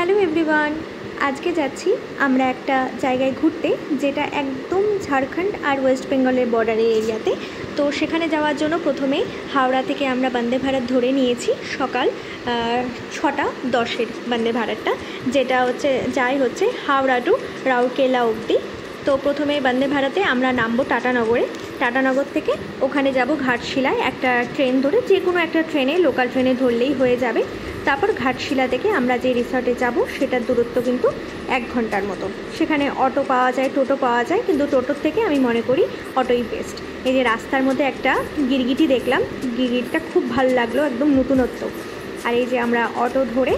Hello everyone, আজকে যাচ্ছি আমরা একটা জায়গায় ঘুরতে যেটা একদম ঝাড়খণ্ড আর ওয়েস্ট বেঙ্গলের বর্ডারের এরিয়াতে। তো সেখানে যাওয়ার জন্য প্রথমে হাওড়া থেকে আমরা বন্দে ভারত ধরে নিয়েছি সকাল 6:10 বন্দে ভারতটা, যেটা হচ্ছে হাওড়া টু রাউরকেলা অবধি। তো প্রথমে বন্দে ভারতে আমরা নামবো টাটানগরে। টাটানগর থেকে ওখানে যাব ঘাটশিলায়, একটা ট্রেন ধরে, যে কোনো একটা ট্রেনে, লোকাল ট্রেনে ধরলেই হয়ে যাবে। তারপর ঘাটশিলা থেকে আমরা যে রিসর্টে যাব সেটার দূরত্ব কিন্তু 1 ঘন্টার মতো। সেখানে অটো পাওয়া যায়, টোটো পাওয়া যায়, কিন্তু টোটোর থেকে আমি মনে করি অটোই বেস্ট। এই যে রাস্তার মধ্যে একটা গিরগিটি দেখলাম, গিরগিটিটা খুব ভালো লাগলো, একদম নতুনত্ব। আর এই যে আমরা অটো ধরে,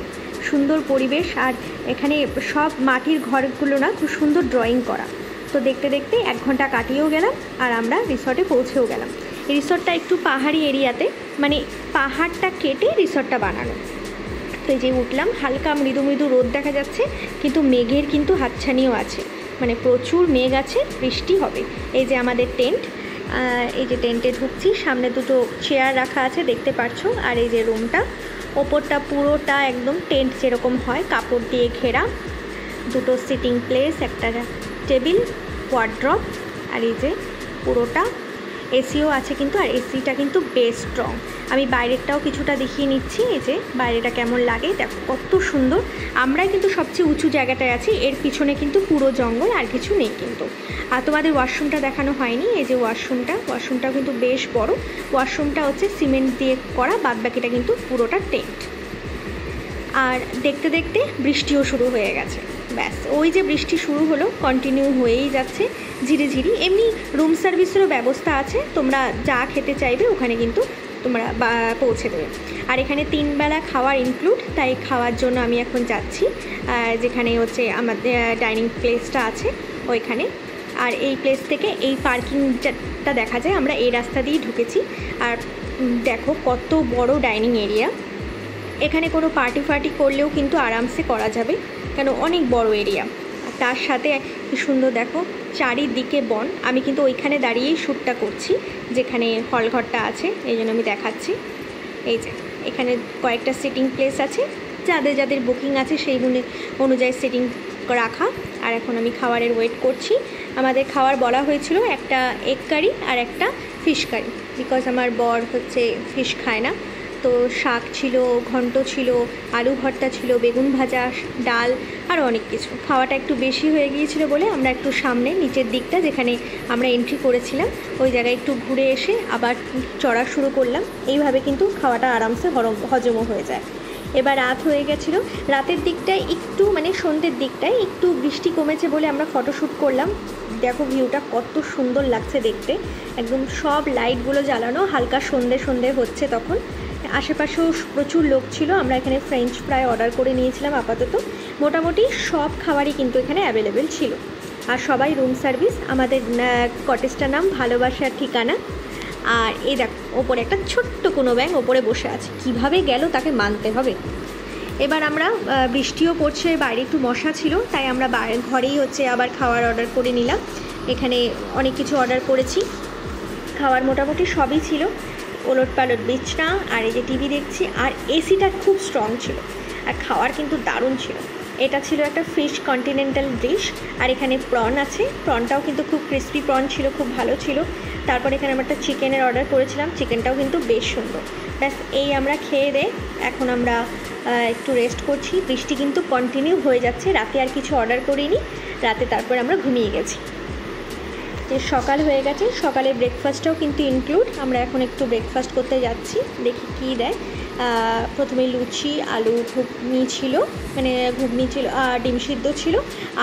সুন্দর পরিবেশ, আর এখানে সব মাটির ঘরগুলো না খুব সুন্দর ড্রয়িং করা। তো দেখতে দেখতে 1 ঘন্টা কাটিয়েও গেলাম আর আমরা রিসর্টে পৌঁছেও গেলাম। এই রিসর্টটা একটু পাহাড়ি এরিয়াতে, মানে পাহাড়টা কেটে রিসর্টটা বানানো। তো এই যে উঠলাম, হালকা মৃদু মৃদু রোদ দেখা যাচ্ছে, কিন্তু মেঘের কিন্তু হাতছানিও আছে, মানে প্রচুর মেঘ আছে, বৃষ্টি হবে। এই যে আমাদের টেন্ট, এই যে টেন্টে ঢুকছি, সামনে দুটো চেয়ার রাখা আছে দেখতে পাচ্ছ। আর এই যে রুমটা, ওপরটা পুরোটা একদম টেন্ট যেরকম হয় কাপড় দিয়ে ঘেরা, দুটো সিটিং প্লেস, একটা টেবিল, ওয়ার্ড্রপ, আর এই যে পুরোটা এসিও আছে কিন্তু, আর এসিটা কিন্তু বেশ স্ট্রং। আমি বাইরেরটাও কিছুটা দেখিয়ে নিচ্ছি। এই যে বাইরেটা কেমন লাগে দেখো, কত সুন্দর। আমরাই কিন্তু সবচেয়ে উঁচু জায়গাটায় আছি, এর পিছনে কিন্তু পুরো জঙ্গল, আর কিছু নেই কিন্তু। আর তোমাদের ওয়াশরুমটা দেখানো হয়নি, এই যে ওয়াশরুমটাও কিন্তু বেশ বড়। ওয়াশরুমটা হচ্ছে সিমেন্ট দিয়ে করা, বাদবাকিটা কিন্তু পুরোটা টেন্ট। আর দেখতে দেখতে বৃষ্টিও শুরু হয়ে গেছে। ব্যাস, ওই যে বৃষ্টি শুরু হলো, কন্টিনিউ হয়েই যাচ্ছে ঝিরিঝিরি। এমনি রুম সার্ভিসেরও ব্যবস্থা আছে, তোমরা যা খেতে চাইবে ওখানে কিন্তু তোমরা পৌঁছে দেবে। আর এখানে 3 বেলা খাওয়ার ইনক্লুড, তাই খাওয়ার জন্য আমি এখন যাচ্ছি যেখানে হচ্ছে আমাদের ডাইনিং প্লেসটা আছে ওইখানে। আর এই প্লেস থেকে এই পার্কিংটা দেখা যায়, আমরা এই রাস্তা দিয়েই ঢুকেছি। আর দেখো কত বড় ডাইনিং এরিয়া। এখানে কোনো পার্টি করলেও কিন্তু আরামসে করা যাবে, কেন অনেক বড় এরিয়া। আর তার সাথে কি সুন্দর দেখো, চারিদিকে বন। আমি কিন্তু ওইখানে দাঁড়িয়েই শ্যুটটা করছি যেখানে হলঘরটা আছে, এই জন্য আমি দেখাচ্ছি। এই যে এখানে কয়েকটা সিটিং প্লেস আছে, যাদের যাদের বুকিং আছে সেই অনুযায়ী সিটিং রাখা। আর এখন আমি খাবারের ওয়েট করছি। আমাদের খাবার বলা হয়েছিল একটা এগ কারি আর একটা ফিশ কারি, বিকজ আমার বর হচ্ছে ফিশ খায় না। তো শাক ছিল, ঘন্ট ছিল, আলু ভর্তা ছিল, বেগুন ভাজা, ডাল, আর অনেক কিছু। খাওয়াটা একটু বেশি হয়ে গিয়েছিল বলে আমরা একটু সামনে নিচের দিকটা যেখানে আমরা এন্ট্রি করেছিলাম ওই জায়গায় একটু ঘুরে এসে আবার চড়া শুরু করলাম। এইভাবে কিন্তু খাওয়াটা আরামসে হজমও হয়ে যায়। এবার রাত হয়ে গেছিলো, রাতের দিকটায় একটু, মানে সন্ধ্যের দিকটায় একটু বৃষ্টি কমেছে বলে আমরা ফটোশ্যুট করলাম। দেখো ভিউটা কত সুন্দর লাগছে দেখতে, একদম সব লাইটগুলো জ্বালানো, হালকা সন্ধে হচ্ছে তখন। আশেপাশেও প্রচুর লোক ছিল। আমরা এখানে ফ্রেঞ্চ ফ্রাই অর্ডার করে নিয়েছিলাম। আপাতত মোটামুটি সব খাবারই কিন্তু এখানে অ্যাভেলেবেল ছিল, আর সবাই রুম সার্ভিস। আমাদের কটেজটার নাম ভালোবাসার ঠিকানা। আর এই দেখো ওপরে একটা ছোট্ট কোনো ব্যাঙ ওপরে বসে আছে, কিভাবে গেল তাকে মানতে হবে। এবার আমরা, বৃষ্টিও পড়ছে, বাইরে একটু মশা ছিল, তাই আমরা ঘরেই আবার খাওয়ার অর্ডার করে নিলাম। এখানে অনেক কিছু অর্ডার করেছি, খাওয়ার মোটামুটি সবই ছিল। ওলট পালট বিছনা, আর এই যে টিভি দেখছি, আর এসিটা খুব স্ট্রং ছিল, আর খাওয়ার কিন্তু দারুণ ছিল। এটা ছিল একটা ফিশ কন্টিনেন্টাল ডিশ, আর এখানে প্রন আছে, প্রনটাও কিন্তু খুব ক্রিস্পি প্রন ছিল, খুব ভালো ছিল। তারপর এখানে আমরা একটা চিকেনের অর্ডার করেছিলাম, চিকেনটাও কিন্তু বেশ সুন্দর। ব্যাস, এই আমরা খেয়ে দেয়ে এখন আমরা একটু রেস্ট করছি। বৃষ্টি কিন্তু কন্টিনিউ হয়ে যাচ্ছে। রাতে আর কিছু অর্ডার করিনি, রাতে তারপর আমরা ঘুমিয়ে গেছি। যে সকাল হয়ে গেছে, সকালে ব্রেকফাস্টটাও কিন্তু ইনক্লুড। আমরা এখন একটু ব্রেকফাস্ট করতে যাচ্ছি, দেখি কী দেয়। প্রথমে লুচি, আলু ঘুগনি ছিল, মানে ঘুগনি ছিল, ডিম সিদ্ধ ছিল,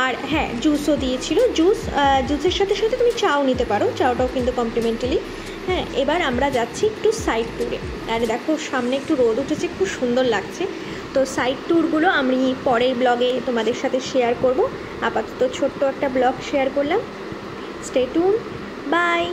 আর হ্যাঁ জুসও দিয়েছিল। জুসের সাথে সাথে তুমি চাও নিতে পারো, চাওটাও কিন্তু কমপ্লিমেন্টারি। হ্যাঁ, এবার আমরা যাচ্ছি একটু সাইড ট্যুরে। আর দেখো সামনে একটু রোদ উঠেছে, খুব সুন্দর লাগছে। তো সাইড ট্যুরগুলো আমি পরের ব্লগে তোমাদের সাথে শেয়ার করব। আপাতত ছোট্ট একটা ব্লগ শেয়ার করলাম। Stay tuned. Bye.